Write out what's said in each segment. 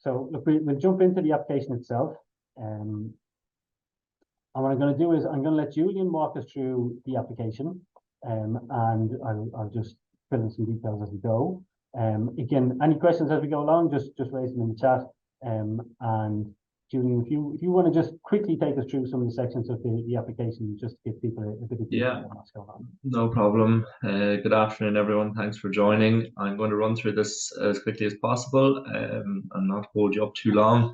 So look, we'll jump into the application itself. And what I'm going to do is I'm going to let Julian walk us through the application, and I'll just fill in some details as we go. Again, any questions as we go along, just raise them in the chat. And Julian, if you want to just quickly take us through some of the sections of the application, just to give people a bit of detail on what's going on. No problem. Good afternoon, everyone. Thanks for joining. I'm going to run through this as quickly as possible and not hold you up too long,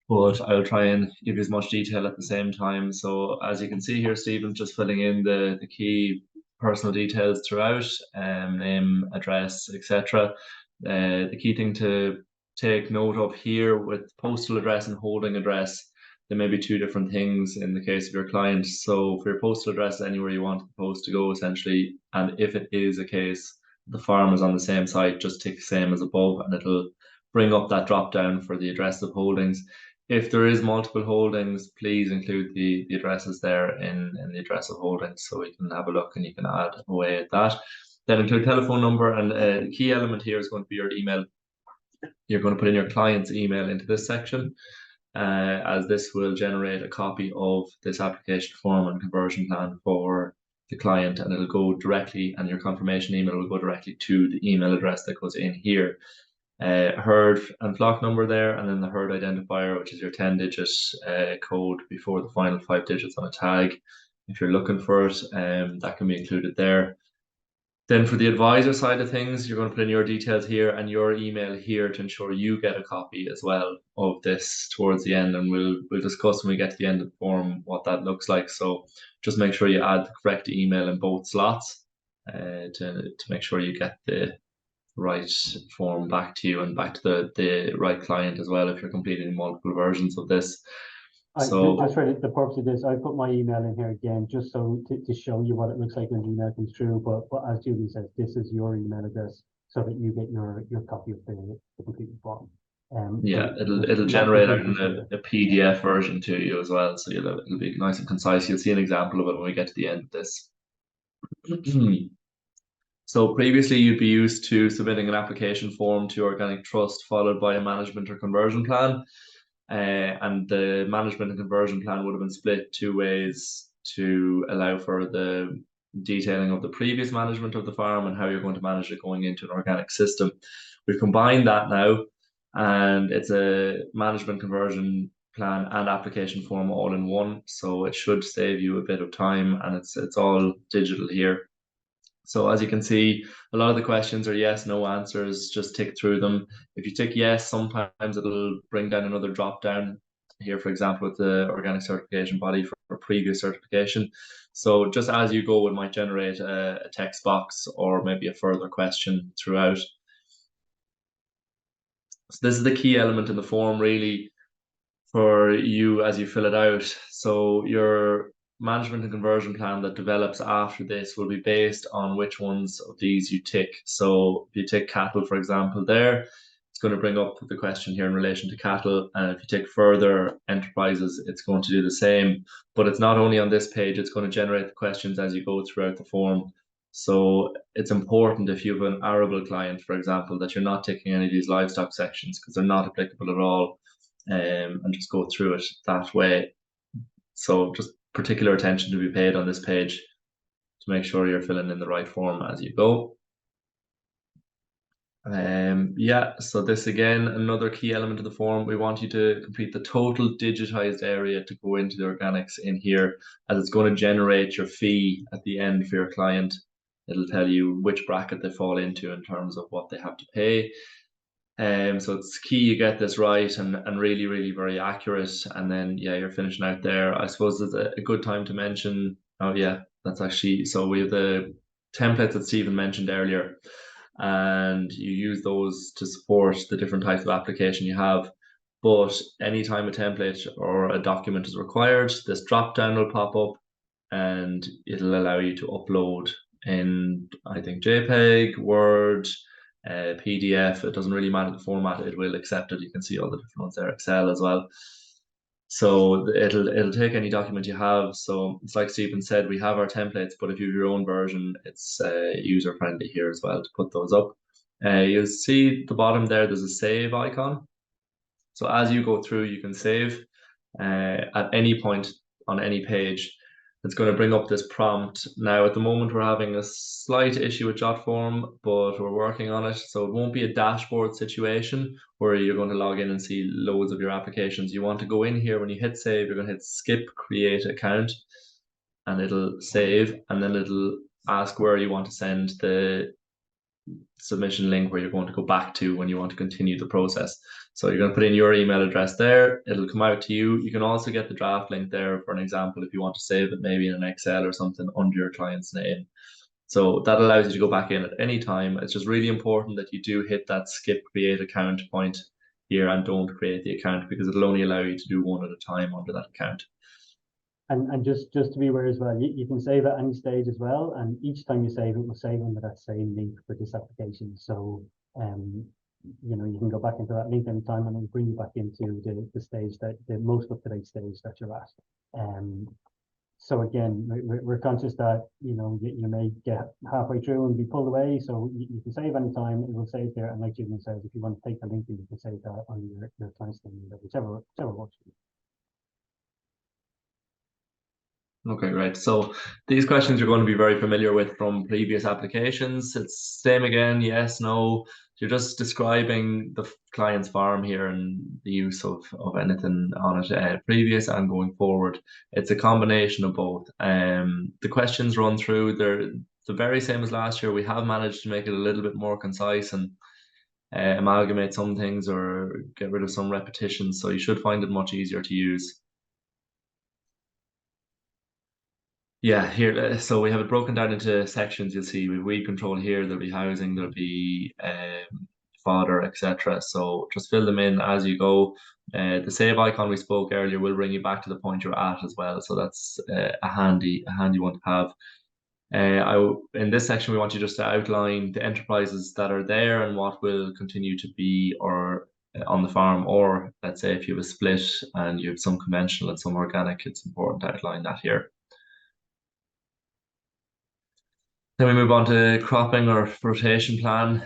but I'll try and give you as much detail at the same time. So as you can see here, Stephen's just filling in the key personal details throughout, name, address, etc. The key thing to take note of here with postal address and holding address, there may be two different things in the case of your client. So for your postal address, anywhere you want the post to go essentially, and if it is a case the farm is on the same site, just tick same as above and it'll bring up that drop down for the address of holdings. If there is multiple holdings, please include the addresses there in the address of holdings so we can have a look and you can add away at that. Then include telephone number, and the key element here is going to be your email. You're going to put in your client's email into this section, as this will generate a copy of this application form and conversion plan for the client, and it'll go directly, and your confirmation email will go directly to the email address that goes in here. Herd and flock number there, and then the herd identifier, which is your 10-digit code before the final 5 digits on a tag. If you're looking for it, that can be included there. Then for the advisor side of things, you're going to put in your details here and your email here to ensure you get a copy as well of this towards the end, and we'll discuss when we get to the end of the form what that looks like. So just make sure you add the correct email in both slots to make sure you get the right form back to you and back to the right client as well if you're completing multiple versions of this. So just for the purpose of this, I put my email in here again just so to show you what it looks like when the email comes through. But as Julie says, this is your email address so that you get your copy of the complete form. Yeah, it'll generate a PDF version to you as well, so it'll be nice and concise. You'll see an example of it when we get to the end of this. So previously you'd be used to submitting an application form to Organic Trust followed by a management or conversion plan. And the management and conversion plan would have been split two ways to allow for the detailing of the previous management of the farm and how you're going to manage it going into an organic system. We've combined that now, and it's a management conversion plan and application form all in one. So it should save you a bit of time, and it's all digital here. So as you can see, a lot of the questions are yes, no answers, just tick through them. If you tick yes, sometimes it'll bring down another drop down here, for example, with the organic certification body for previous certification. So just as you go, it might generate a text box or maybe a further question throughout. So this is the key element in the form really for you as you fill it out. So your management and conversion plan that develops after this will be based on which ones of these you tick. So if you tick cattle, for example, there, it's going to bring up the question here in relation to cattle. And if you tick further enterprises, it's going to do the same. But it's not only on this page, it's going to generate the questions as you go throughout the form. So it's important if you have an arable client, for example, that you're not ticking any of these livestock sections because they're not applicable at all, and just go through it that way. So just particular attention to be paid on this page to make sure you're filling in the right form as you go. Yeah, so this again, another key element of the form, we want you to complete the total digitized area to go into the organics in here, as it's going to generate your fee at the end for your client. It'll tell you which bracket they fall into in terms of what they have to pay. So it's key you get this right and really, really very accurate. And then, yeah, you're finishing out there. I suppose it's a good time to mention, oh yeah, that's actually, so we have the templates that Stephen mentioned earlier, and you use those to support the different types of application you have. But anytime a template or a document is required, this drop down will pop up and it'll allow you to upload in, I think, JPEG, Word, PDF. It doesn't really matter the format, it will accept it. You can see all the different ones there, Excel as well. So it'll take any document you have. So it's like Stephen said, we have our templates, but if you have your own version, it's user friendly here as well to put those up. You'll see at the bottom there, there's a save icon. So as you go through, you can save at any point on any page. It's going to bring up this prompt. Now, at the moment, we're having a slight issue with Jotform, but we're working on it. So it won't be a dashboard situation where you're going to log in and see loads of your applications. You want to go in here. When you hit save, you're going to hit skip create account, and it'll save, and then it'll ask where you want to send the submission link, where you're going to go back to when you want to continue the process. So you're going to put in your email address there. It'll come out to you. You can also get the draft link there for an example if you want to save it maybe in an Excel or something under your client's name. So that allows you to go back in at any time. It's just really important that you do hit that skip create account point here and don't create the account, because it'll only allow you to do one at a time under that account. And just to be aware as well, you can save at any stage as well, and each time you save, it will save under that same link for this application. So you know, you can go back into that link anytime and it'll bring you back into the stage that the most up-to-date stage that you're at. So again, we're conscious that, you know, you may get halfway through and be pulled away. So you can save anytime, it will save there. And like Julian says, if you want to take the link, you can save that on your client's name, whichever works for you. Okay, great. So these questions you're going to be very familiar with from previous applications. It's same again, yes, no. You're just describing the client's farm here and the use of anything on it, previous and going forward. It's a combination of both. The questions run through, they're the very same as last year. We have managed to make it a little bit more concise and amalgamate some things or get rid of some repetitions. So you should find it much easier to use. Yeah, here, so we have it broken down into sections. You'll see weed control here, there'll be housing, there'll be fodder, etc. So just fill them in as you go. The save icon we spoke earlier will bring you back to the point you're at as well. So that's a handy one to have. In this section, we want you just to outline the enterprises that are there and what will continue to be or on the farm, or let's say if you have a split and you have some conventional and some organic, it's important to outline that here. Then we move on to cropping or rotation plan.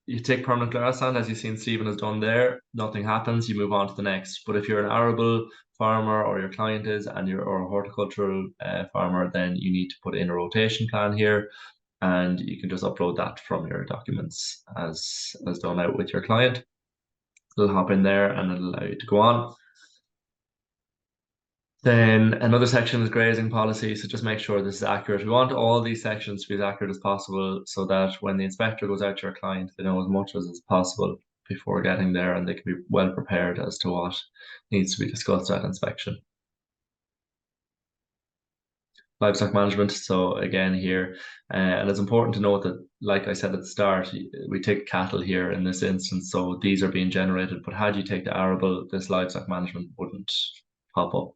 You take permanent grassland, as you've seen Stephen has done there, nothing happens, you move on to the next. But if you're an arable farmer or your client is, and you're or a horticultural farmer, then you need to put in a rotation plan here, and you can just upload that from your documents as done out with your client. It'll hop in there and it'll allow you to go on. Then another section is grazing policy. So just make sure this is accurate. We want all these sections to be as accurate as possible so that when the inspector goes out to your client, they know as much as is possible before getting there and they can be well prepared as to what needs to be discussed at inspection. Livestock management. So again here, and it's important to note that, like I said at the start, we take cattle here in this instance. So these are being generated, but had you take the arable, this livestock management wouldn't pop up.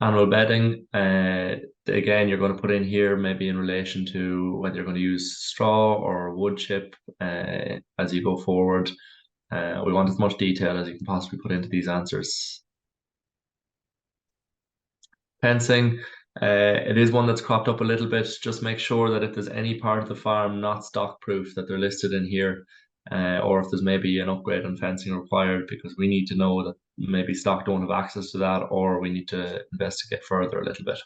Annual bedding, again, you're going to put in here maybe in relation to whether you're going to use straw or wood chip as you go forward. We want as much detail as you can possibly put into these answers. Fencing, it is one that's cropped up a little bit. Just make sure that if there's any part of the farm not stock proof, that they're listed in here. Or if there's maybe an upgrade on fencing required, because we need to know that maybe stock don't have access to that, or we need to investigate further a little bit.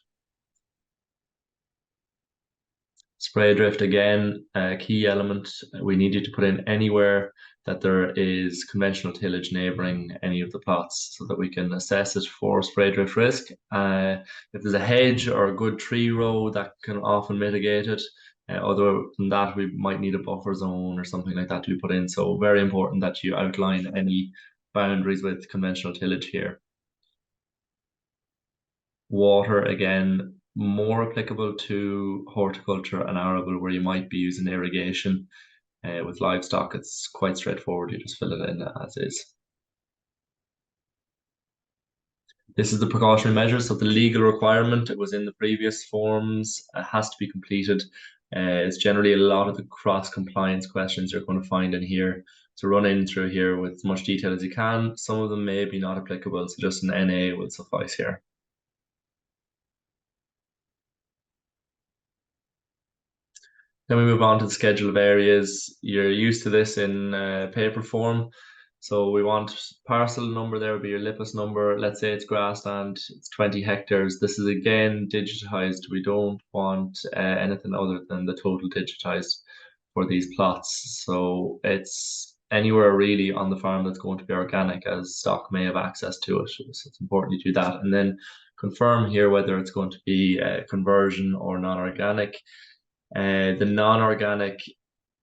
Spray drift, again, a key element. We need you to put in anywhere that there is conventional tillage neighbouring any of the plots so that we can assess it for spray drift risk. If there's a hedge or a good tree row, that can often mitigate it. Other than that, we might need a buffer zone or something like that to be put in. So very important that you outline any boundaries with conventional tillage here. Water, again, more applicable to horticulture and arable, where you might be using irrigation. With livestock, it's quite straightforward. You just fill it in as is. This is the precautionary measures. So the legal requirement, it was in the previous forms, has to be completed. It's generally a lot of the cross-compliance questions you're going to find in here. So run in through here with as much detail as you can. Some of them may be not applicable, so just an NA will suffice here. Then we move on to the schedule of areas. You're used to this in paper form. So we want parcel number, there will be your LIPIS number. Let's say it's grassland, it's 20 hectares. This is again digitized. We don't want anything other than the total digitized for these plots. So it's anywhere really on the farm that's going to be organic, as stock may have access to it. So it's important you do that. And then confirm here whether it's going to be conversion or non-organic. The non-organic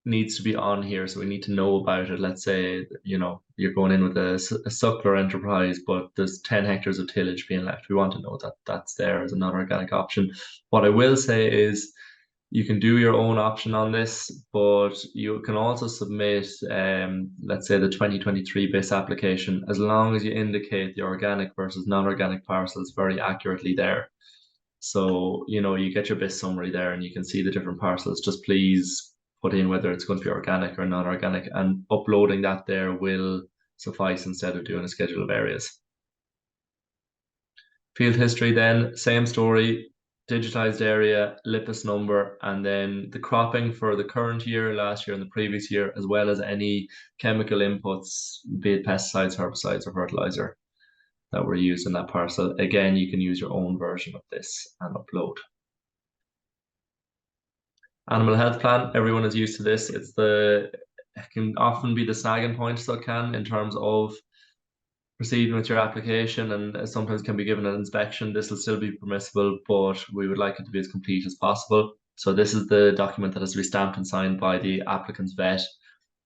needs to be on here, so we need to know about it. Let's say, you know, you're going in with a suckler enterprise, but there's 10 hectares of tillage being left. We want to know that that's there as a non-organic option. What I will say is you can do your own option on this, but you can also submit, let's say, the 2023 BIS application, as long as you indicate the organic versus non-organic parcels very accurately there. So, you know, you get your BIS summary there and you can see the different parcels. Just please put in whether it's going to be organic or non-organic, and uploading that there will suffice instead of doing a schedule of areas. Field history then, same story, digitized area, LIPIS number, and then the cropping for the current year, last year and the previous year, as well as any chemical inputs, be it pesticides, herbicides or fertilizer that were used in that parcel. Again, you can use your own version of this and upload. Animal health plan, everyone is used to this. It can often be the snagging point, so it can, in terms of proceeding with your application, and sometimes can be given an inspection. This will still be permissible, but we would like it to be as complete as possible. So this is the document that has to be stamped and signed by the applicant's vet,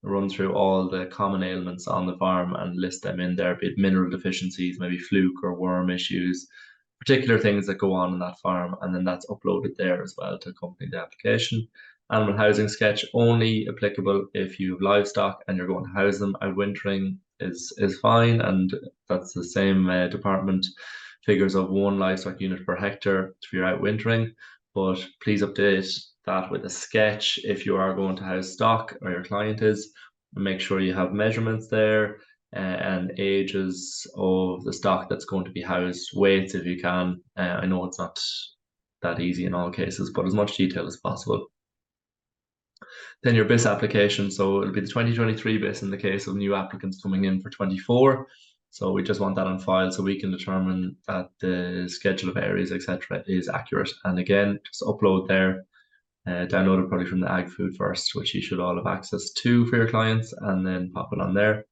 run through all the common ailments on the farm and list them in there, be it mineral deficiencies, maybe fluke or worm issues, particular things that go on in that farm, and then that's uploaded there as well to accompany the application. Animal housing sketch only applicable if you have livestock and you're going to house them. Outwintering is fine, and that's the same department figures of 1 livestock unit per hectare for your outwintering. But please update that with a sketch if you are going to house stock, or your client is, and make sure you have measurements there and ages of the stock that's going to be housed, weights if you can. I know it's not that easy in all cases, but as much detail as possible. Then your BIS application, so it'll be the 2023 BIS in the case of new applicants coming in for 24. So we just want that on file so we can determine that the schedule of areas, etc., is accurate. And again, just upload there, download it probably from the Ag Food First, which you should all have access to for your clients, and then pop it on there.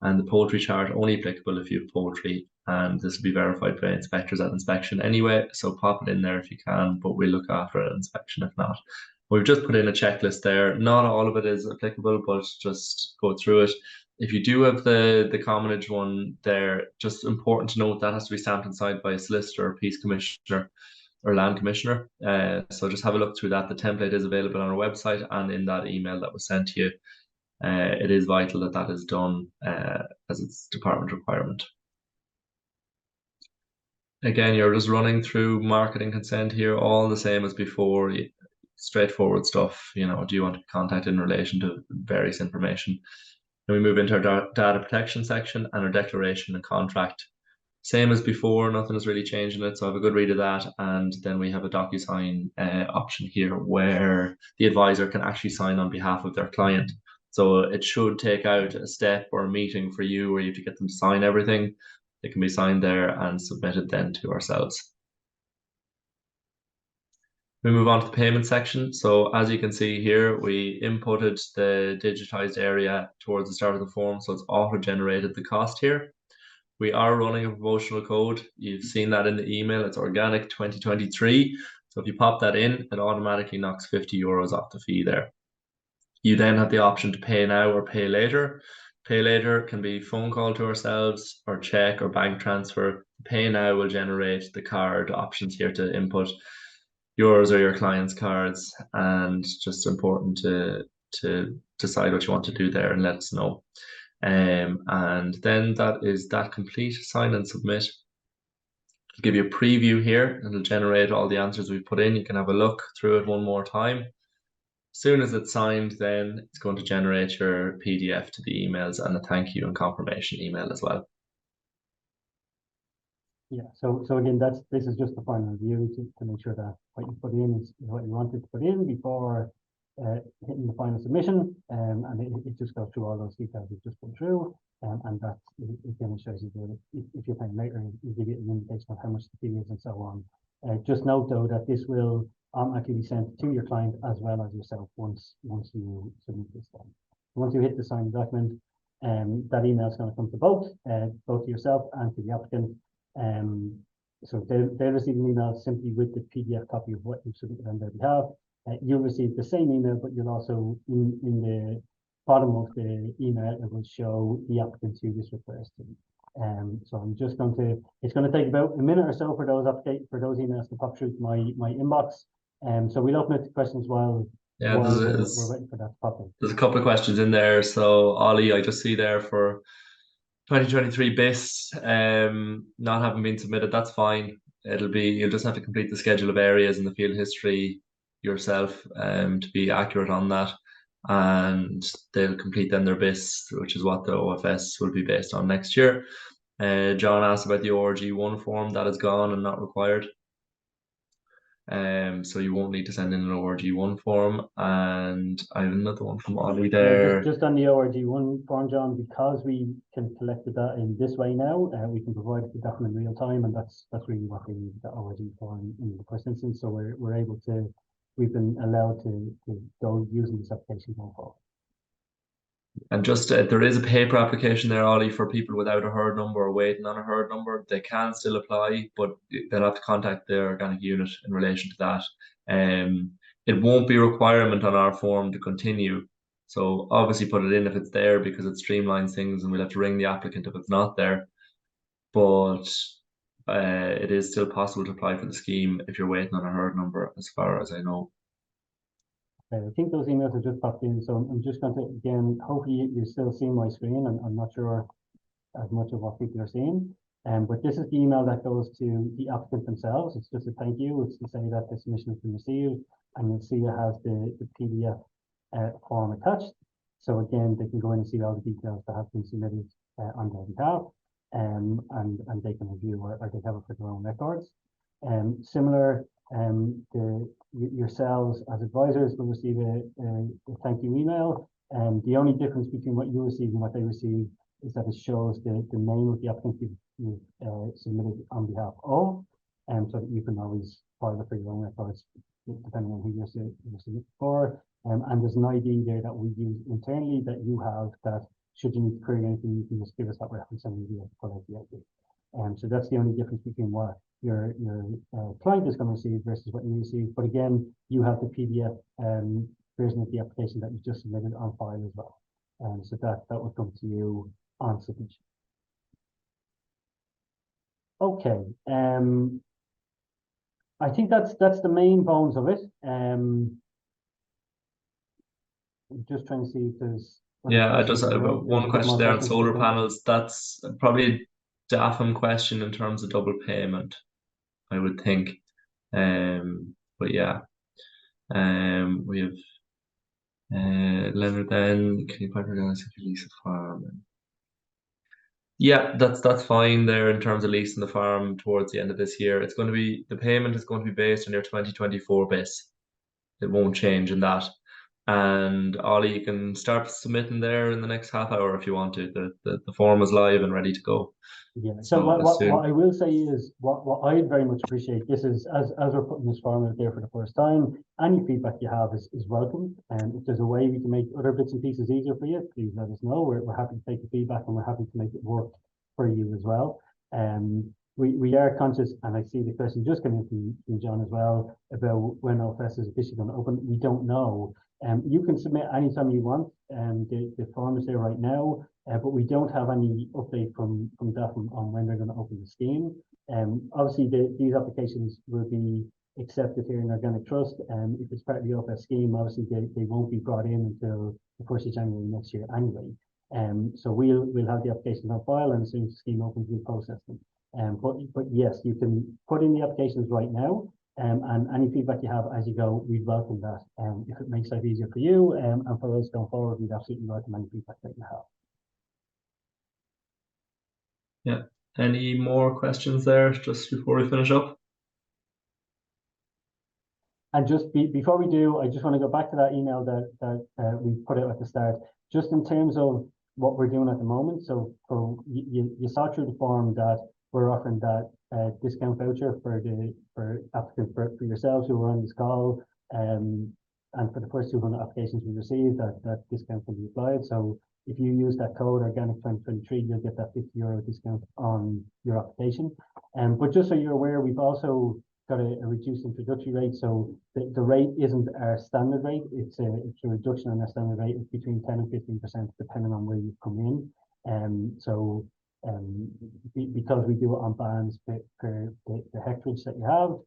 And the poultry chart only applicable if you have poultry, and this will be verified by inspectors at inspection anyway, so pop it in there if you can, but we'll look after it at inspection if not. We've just put in a checklist there. Not all of it is applicable, but just go through it. If you do have the commonage one there, just important to note that has to be stamped and signed by a solicitor, or peace commissioner, or land commissioner. So just have a look through that. The template is available on our website and in that email that was sent to you. It is vital that that is done as it's department requirement. Again, you're just running through marketing consent here, all the same as before. Straightforward stuff. You know, do you want to be contacted in relation to various information? Then we move into our data protection section and our declaration and contract. Same as before, nothing has really changed in it, so have a good read of that. And then we have a DocuSign option here where the advisor can actually sign on behalf of their client. So it should take out a step or a meeting for you where you have to get them to sign everything. It can be signed there and submitted then to ourselves. We move on to the payment section. So as you can see here, we inputted the digitized area towards the start of the form, so it's auto-generated the cost here. We are running a promotional code. You've seen that in the email. It's organic 2023. So if you pop that in, it automatically knocks 50 euros off the fee there. You then have the option to pay now or pay later. Pay later can be phone call to ourselves or check or bank transfer. Pay now will generate the card options here to input yours or your client's cards, and just important to decide what you want to do there and let us know. And then that is that complete. Sign and submit. I'll give you a preview here. It'll generate all the answers we've put in. You can have a look through it one more time. As soon as it's signed, then it's going to generate your PDF to the emails and a thank you and confirmation email as well. Yeah, so again, this is just the final review to make sure that what you put in is what you wanted to put in before hitting the final submission, and it just goes through all those details we've just been through, and that it demonstrates you that if you're paying later, it give you an indication of how much the fee is and so on. Just note though that this will automatically be sent to your client as well as yourself once you submit this form. Once you hit the signed document, that email is going to come to both to yourself and to the applicant. So they'll receive an email simply with the PDF copy of what you've submitted on their behalf. You'll receive the same email, but you'll also in the bottom of the email it will show the applicant who this refers to. So I'm just going to. It's going to take about a minute or so for those emails to pop through to my inbox. So we'll open it to questions while Yeah, we're waiting for that to pop in. There's a couple of questions in there. So Ollie, I just see there for 2023 BIS, not having been submitted, that's fine. You'll just have to complete the schedule of areas in the field history yourself, to be accurate on that. And they'll complete then their BIS, which is what the OFS will be based on next year. John asked about the ORG1 form. That is gone and not required. So you won't need to send in an ORG1 form. And I have another one from Ollie there. Just on the ORG1 form, John, because we can collect the data in this way now, we can provide the document in real time, and that's really what we need, the ORG form in the first instance. So we're able to, we've been allowed to go using this application going forward. And just there is a paper application there, Ollie, for people without a herd number or waiting on a herd number. They can still apply, but they'll have to contact their organic unit in relation to that. It won't be a requirement on our form to continue. So obviously put it in if it's there, because it streamlines things and we'll have to ring the applicant if it's not there. But it is still possible to apply for the scheme if you're waiting on a herd number, as far as I know. I think those emails have just popped in, so I'm just going to, again, hopefully you're still seeing my screen. I'm not sure as much of what people are seeing, but this is the email that goes to the applicant themselves. It's just a thank you. It's to say that the submission has been received, and you'll see it has the PDF form attached. So again, they can go in and see all the details that have been submitted on their behalf, and they can review or they have it for their own records. Similar, yourselves as advisors will receive a thank you email, and the only difference between what you receive and what they receive is that it shows the name of the applicant you've submitted on behalf of, so that you can always file it for your own records depending on who you're submitting for. And there's an ID there that we use internally that you have, that should you need to query anything, you can just give us that reference and we'll be able to pull out the ID. So that's the only difference between what your client is going to receive versus what you receive. But again, you have the PDF version of the application that you just submitted on file as well. So that will come to you on submission. Okay. I think that's the main bones of it. I'm just trying to see if there's. Yeah, I just have one question there on solar panels. That's probably a DAFM question in terms of double payment, I would think. But yeah, we have Leonard then. Can you quite realize if you lease a farm? Yeah, that's fine there in terms of leasing the farm towards the end of this year. It's going to be, the payment is going to be based on your 2024 base. It won't change in that. And Ollie, you can start submitting there in the next half hour if you want to. The form is live and ready to go. Yeah. So what I will say is what I very much appreciate, this is as we're putting this form out there for the first time, any feedback you have is welcome. And if there's a way we can make other bits and pieces easier for you, please let us know. We're happy to take the feedback and we're happy to make it work for you as well. We are conscious, and I see the question just coming from John as well, about when OFS is officially going to open. We don't know. You can submit anytime you want, and the form is there right now, but we don't have any update from DAFM on when they're going to open the scheme. Obviously, these applications will be accepted here in Organic Trust, and if it's part of the OFS scheme, obviously they won't be brought in until the 1st of January next year anyway. So we'll have the applications on file, and as soon as the scheme opens, we'll process them. But yes, you can put in the applications right now, and any feedback you have as you go, we'd welcome that. If it makes life easier for you and for us going forward, we'd absolutely welcome any feedback that you have. Yeah. Any more questions there just before we finish up? And just before we do, I just want to go back to that email that we put out at the start, just in terms of what we're doing at the moment. So for you saw through the form that we're offering that discount voucher for applicants for yourselves who were on this call, and for the first 200 applications we received, that discount can be applied. So if you use that code Organic 2023, you'll get that €50 discount on your application. But just so you're aware, we've also got a reduced introductory rate. So the rate isn't our standard rate. It's a reduction on our standard rate. It's between 10 and 15% depending on where you come in. Because we do it on bands per the hectarage that you have,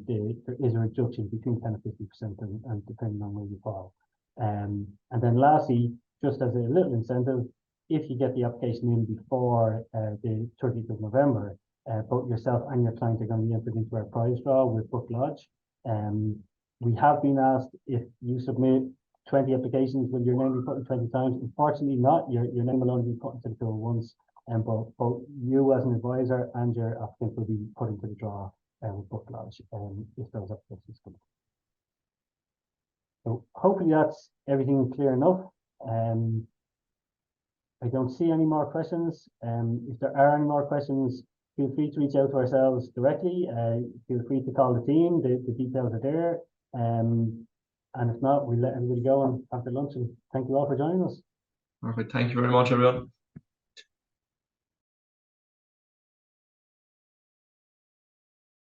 there is a reduction between 10 and 50% and depending on where you fall. And then lastly, just as a little incentive, if you get the application in before the 30th of November, both yourself and your client are going to be entered into our prize draw with Buck Lodge. We have been asked, if you submit 20 applications, will your name be put in 20 times? Unfortunately not. Your name will only be put into the draw once, and both you as an advisor and your applicant will be put into the draw with Buck Lodge if those applications come. So hopefully that's everything clear enough. I don't see any more questions. If there are any more questions, feel free to reach out to ourselves directly. Feel free to call the team. The details are there. And if not, we'll let everybody go and have their lunch. And thank you all for joining us. Perfect. Thank you very much, everyone.